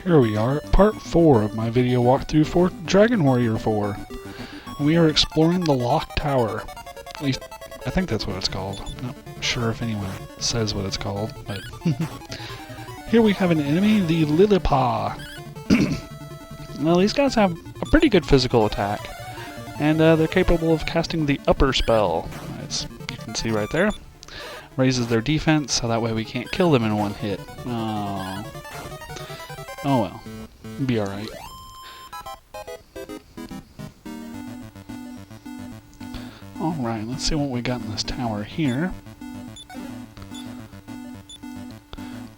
Here we are at part 4 of my video walkthrough for Dragon Warrior 4. We are exploring the Loch Tower. At least, I think that's what it's called. I'm not sure if anyone says what it's called, but... Here we have an enemy, the Lilipaw. Well, these guys have a pretty good physical attack, and they're capable of casting the upper spell, as you can see right there. Raises their defense, so that way we can't kill them in one hit. Oh well, be alright. Alright, let's see what we got in this tower here.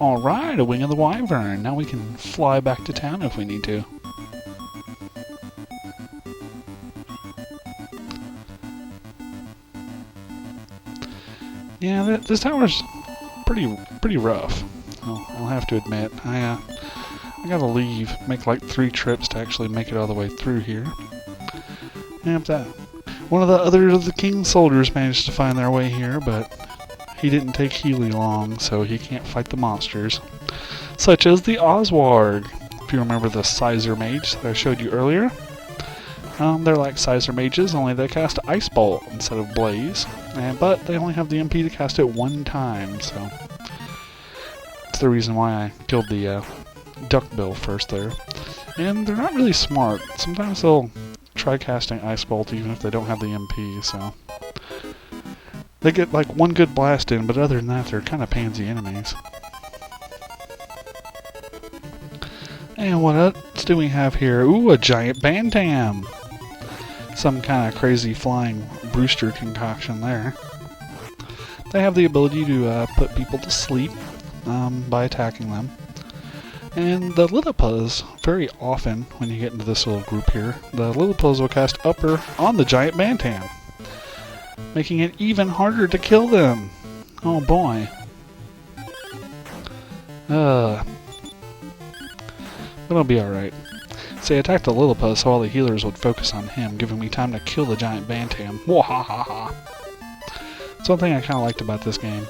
Alright, a wing of the wyvern. Now we can fly back to town if we need to. Yeah, this tower's pretty rough. I'll have to admit. I gotta leave, make like 3 trips to actually make it all the way through here. And one of the king's soldiers managed to find their way here, but he didn't take Healy long, so he can't fight the monsters. Such as the Oswarg. If you remember the Sizer Mage that I showed you earlier. They're like Sizer Mages, only they cast Ice Bolt instead of Blaze. But they only have the MP to cast it 1 time, so... That's the reason why I killed the Duckbill first there. And they're not really smart. Sometimes they'll try casting Ice Bolt even if they don't have the MP, so... They get like 1 good blast in, but other than that, they're kind of pansy enemies. And what else do we have here? Ooh, a giant Bantam! Some kind of crazy flying Brewster concoction there. They have the ability to put people to sleep by attacking them. And the Lilipaws, very often when you get into this little group here, the Lilipaws will cast Upper on the giant Bantam, making it even harder to kill them. Oh boy. But it'll be alright. See, I attacked the Lilipaw so all the healers would focus on him, giving me time to kill the giant Bantam. Wahahaha! That's one thing I kind of liked about this game.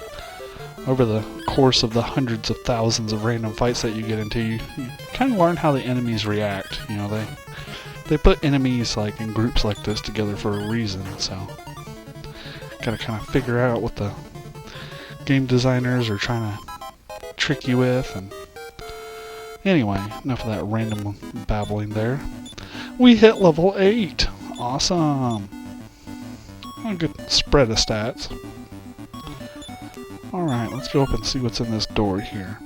Over the course of the hundreds of thousands of random fights that you get into, you kind of learn how the enemies react. You know, they put enemies like in groups like this together for a reason, so... Gotta kind of figure out what the game designers are trying to trick you with, and... Anyway, enough of that random babbling there. We hit level 8! Awesome! A good spread of stats. Alright, let's go up and see what's in this door here.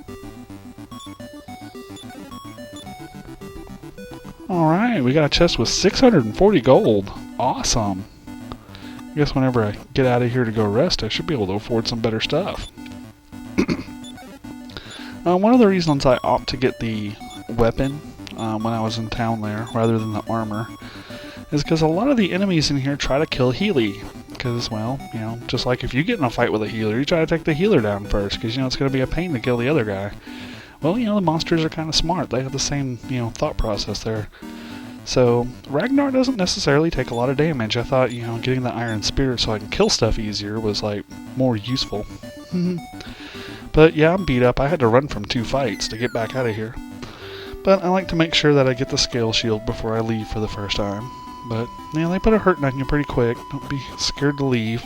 Alright, we got a chest with 640 gold. Awesome! I guess whenever I get out of here to go rest, I should be able to afford some better stuff. One of the reasons I opt to get the weapon when I was in town there, rather than the armor, is because a lot of the enemies in here try to kill Healy. Because, well, you know, just like if you get in a fight with a healer, you try to take the healer down first, because, you know, it's going to be a pain to kill the other guy. Well, you know, the monsters are kind of smart. They have the same, you know, thought process there. So, Ragnar doesn't necessarily take a lot of damage. I thought, you know, getting the Iron Spirit so I can kill stuff easier was, like, more useful. But, yeah, I'm beat up. I had to run from 2 fights to get back out of here. But I like to make sure that I get the scale shield before I leave for the first time. But, yeah, they put a hurting on you pretty quick. Don't be scared to leave.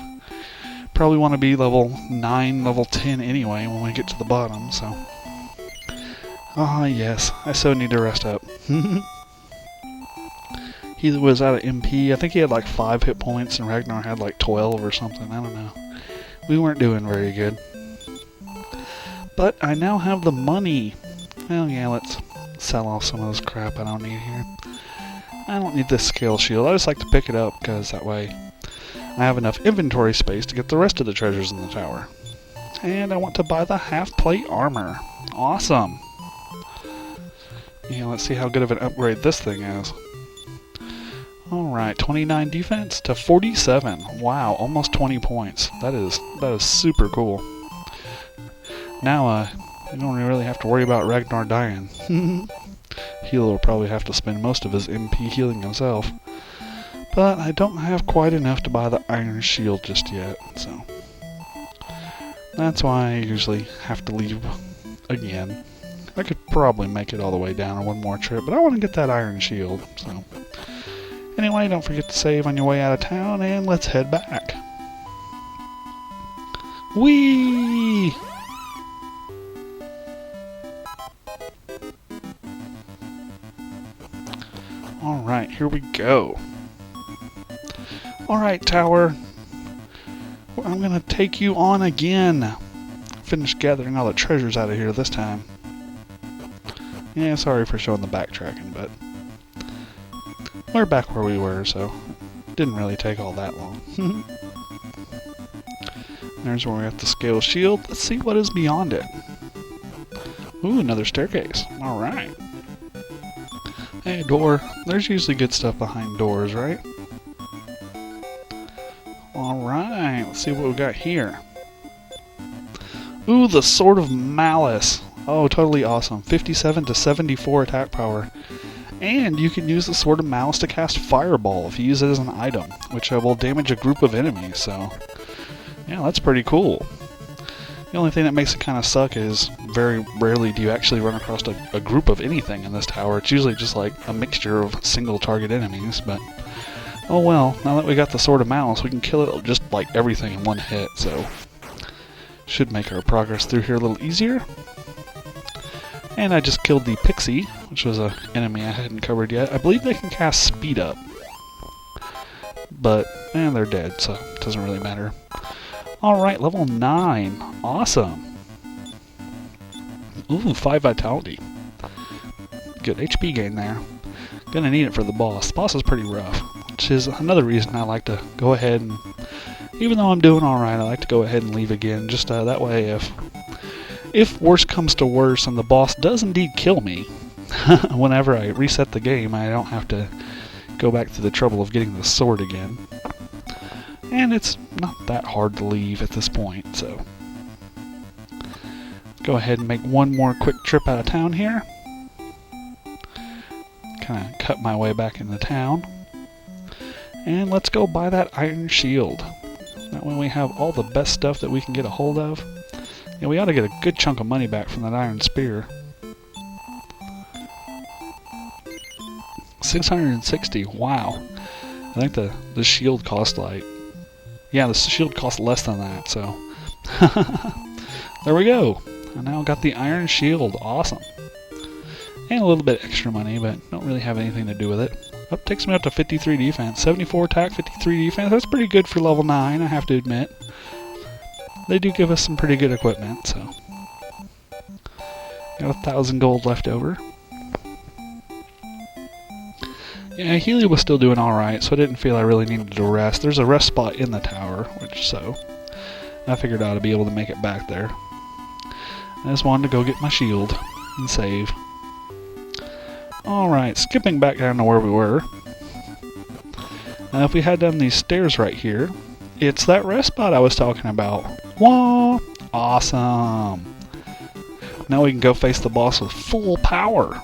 Probably want to be level 9, level 10 anyway when we get to the bottom, so... Ah, yes. I so need to rest up. He was out of MP. I think he had like 5 hit points and Ragnar had like 12 or something. I don't know. We weren't doing very good. But I now have the money. Well, yeah, let's sell off some of this crap I don't need here. I don't need this scale shield. I just like to pick it up because that way I have enough inventory space to get the rest of the treasures in the tower. And I want to buy the half-plate armor. Awesome! Yeah, let's see how good of an upgrade this thing is. Alright, 29 defense to 47. Wow, almost 20 points. That is super cool. Now, you don't really have to worry about Ragnar dying. Healer will probably have to spend most of his MP healing himself. But I don't have quite enough to buy the Iron Shield just yet, so... That's why I usually have to leave again. I could probably make it all the way down on one more trip, but I want to get that iron shield, so. Anyway, don't forget to save on your way out of town, and let's head back. Whee! Alright, here we go. Alright, tower. I'm gonna take you on again. Finish gathering all the treasures out of here this time. Yeah, sorry for showing the backtracking, but we're back where we were, so it didn't really take all that long. There's where we have the scale shield. Let's see what is beyond it. Ooh, another staircase. Alright. Hey, door. There's usually good stuff behind doors, right? Alright, let's see what we got here. Ooh, the Sword of Malice. Oh, totally awesome. 57 to 74 attack power. And you can use the Sword of Malice to cast Fireball if you use it as an item, which will damage a group of enemies, so yeah, that's pretty cool. The only thing that makes it kind of suck is very rarely do you actually run across a group of anything in this tower. It's usually just like a mixture of single target enemies, but oh well, now that we got the Sword of Malice, we can kill it just like everything in one hit, so should make our progress through here a little easier. And I just killed the Pixie, which was an enemy I hadn't covered yet. I believe they can cast Speed Up, but they're dead, so it doesn't really matter. Alright, level 9. Awesome. Ooh, 5 vitality. Good HP gain there. Gonna need it for the boss. The boss is pretty rough, which is another reason I like to go ahead and, even though I'm doing alright, I like to go ahead and leave again. Just that way, if worse comes to worse and the boss does indeed kill me, whenever I reset the game, I don't have to go back to the trouble of getting the sword again. And it's not that hard to leave at this point, so go ahead and make one more quick trip out of town here. Kind of cut my way back into town. And let's go buy that iron shield. That way we have all the best stuff that we can get a hold of. Yeah, we ought to get a good chunk of money back from that iron spear. 660, wow. I think the shield cost like, yeah, the shield cost less than that, so there we go. I now got the iron shield, awesome. And a little bit extra money, but don't really have anything to do with it. That takes me up to 53 defense, 74 attack, 53 defense. That's pretty good for level 9, I have to admit. They do give us some pretty good equipment, so got 1,000 gold left over. Yeah, Healy was still doing alright, so I didn't feel I really needed to rest. There's a rest spot in the tower, so I figured I ought to be able to make it back there. I just wanted to go get my shield and save. Alright, skipping back down to where we were. Now if we had done these stairs right here, it's that rest spot I was talking about. Wah! Awesome! Now we can go face the boss with full power.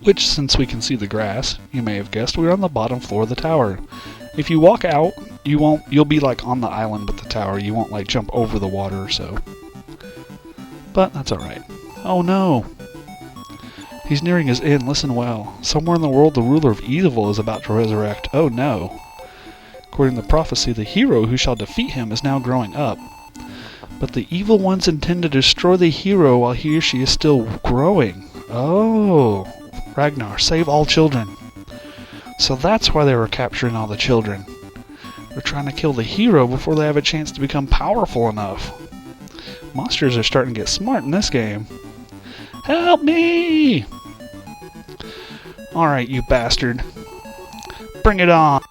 Which, since we can see the grass, you may have guessed we're on the bottom floor of the tower. If you walk out, you'll be like on the island with the tower. You won't like jump over the water, so. But that's alright. Oh no! He's nearing his end, listen well. Somewhere in the world the ruler of evil is about to resurrect. Oh no. According to the prophecy, the hero who shall defeat him is now growing up. But the evil ones intend to destroy the hero while he or she is still growing. Oh. Ragnar, save all children. So that's why they were capturing all the children. They're trying to kill the hero before they have a chance to become powerful enough. Monsters are starting to get smart in this game. Help me! Alright, you bastard. Bring it on!